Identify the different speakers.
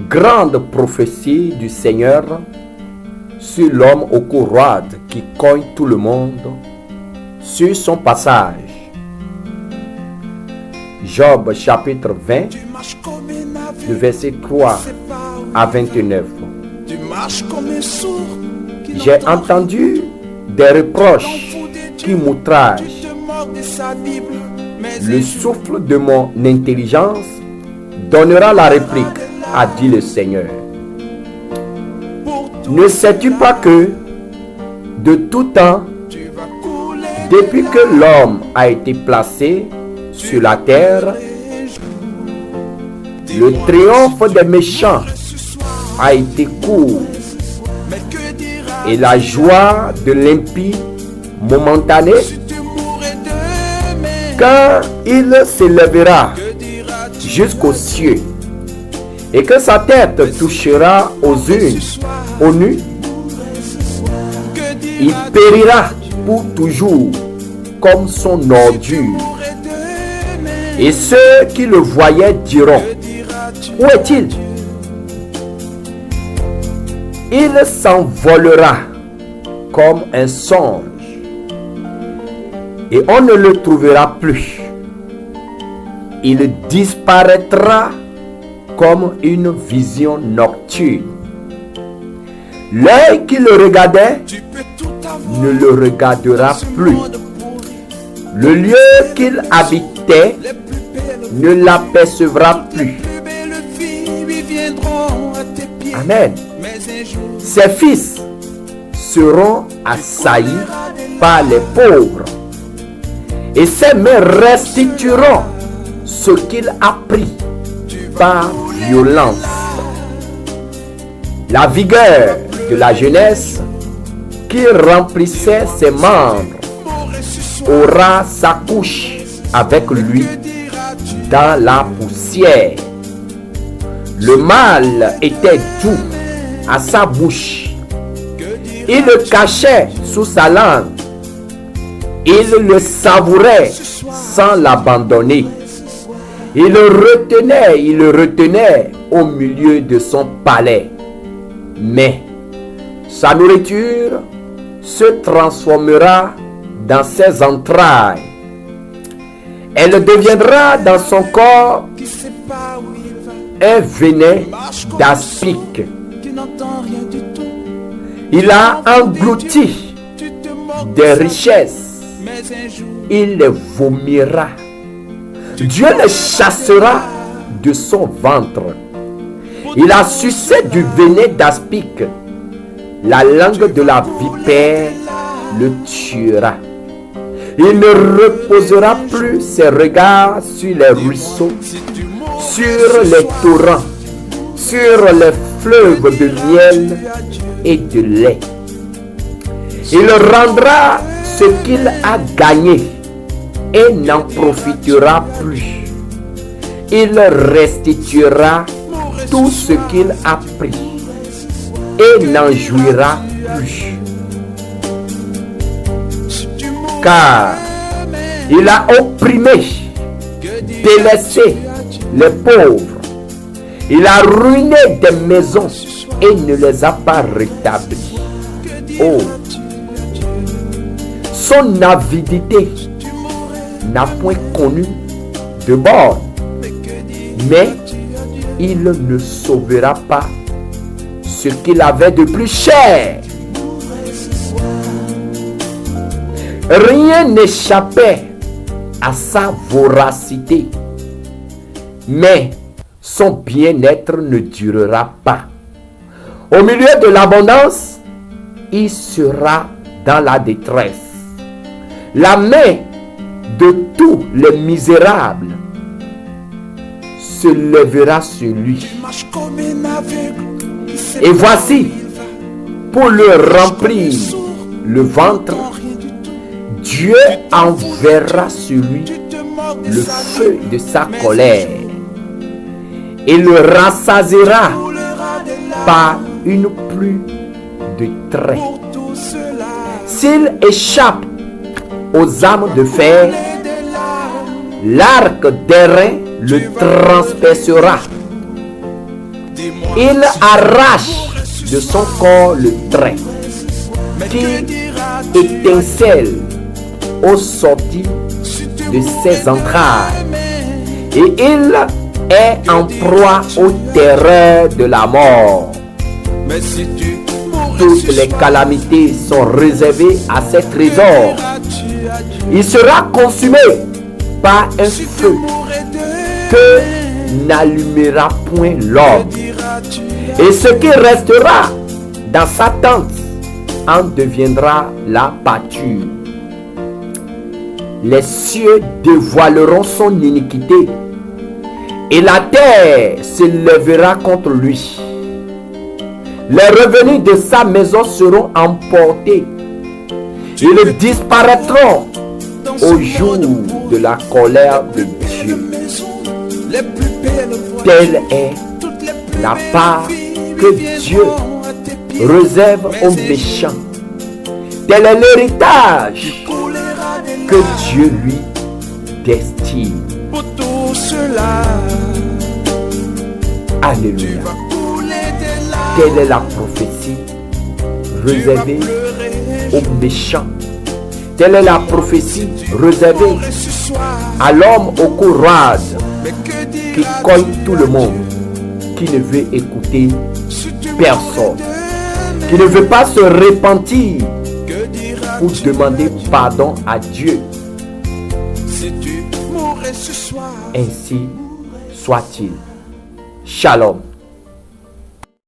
Speaker 1: Grande prophétie du Seigneur sur l'homme au cou roide qui cogne tout le monde sur son passage. Job chapitre 20, le verset 3 à 29. J'ai entendu des reproches qui m'outragent. Le souffle de mon intelligence donnera la réplique, a dit le Seigneur. Ne sais-tu pas que de tout temps, depuis que l'homme a été placé sur la terre, le triomphe des méchants a été court et la joie de l'impie momentanée, car il s'élèvera jusqu'aux cieux et que sa tête touchera aux nues, il périra pour toujours comme son ordure. Et ceux qui le voyaient diront, où est-il? Il s'envolera comme un songe et on ne le trouvera plus. Il disparaîtra comme une vision nocturne. L'œil qui le regardait ne le regardera plus. Le lieu qu'il habitait ne l'apercevra plus. Amen. Ses fils seront assaillis par les pauvres et ses mains restitueront ce qu'il a pris par violence. La vigueur de la jeunesse qui remplissait ses membres aura sa couche avec lui dans la poussière. Le mal était doux à sa bouche. Il le cachait sous sa langue. Il le savourait sans l'abandonner. Il le retenait au milieu de son palais. Mais sa nourriture se transformera dans ses entrailles. Elle deviendra dans son corps un venin d'aspic. Il a englouti des richesses. Il les vomira. Dieu les chassera de son ventre. Il a sucé du venin d'aspic. La langue de la vipère le tuera. Il ne reposera plus ses regards sur les ruisseaux, sur les torrents, sur les fleuves de miel et de lait. Il rendra ce qu'il a gagné et n'en profitera plus. Il restituera tout ce qu'il a pris et n'en jouira plus. Car il a opprimé, délaissé les pauvres. Il a ruiné des maisons et ne les a pas rétablies. Oh, son avidité n'a point connu de borne, mais il ne sauvera pas ce qu'il avait de plus cher. Rien n'échappait à sa voracité, mais son bien-être ne durera pas. Au milieu de l'abondance, il sera dans la détresse. La main de tous les misérables se lèvera sur lui. Et voici, pour le remplir le ventre, Dieu enverra sur lui le feu de sa colère et le rassasiera par une pluie de traits. S'il échappe aux armes de fer, l'arc d'airain le transpercera. Il arrache de son corps le trait qui étincelle aux sorties de ses entrailles. Et il est en proie aux terreurs de la mort. Toutes les calamités sont réservées à ses trésors. Il sera consumé par un feu que n'allumera point l'homme. Et ce qui restera dans sa tente en deviendra la pâture. Les cieux dévoileront son iniquité et la terre s'élèvera contre lui. Les revenus de sa maison seront emportés. Ils disparaîtront au jour de la colère de Dieu. Telle est la part que Dieu réserve aux méchants. Tel est l'héritage que Dieu lui destine. Alléluia. Telle est la prophétie réservée aux méchants. Telle est la prophétie réservée à l'homme au courage qui colle tout le monde, qui ne veut écouter personne, qui ne veut pas se repentir pour demander pardon à Dieu. Ainsi soit-il. Shalom.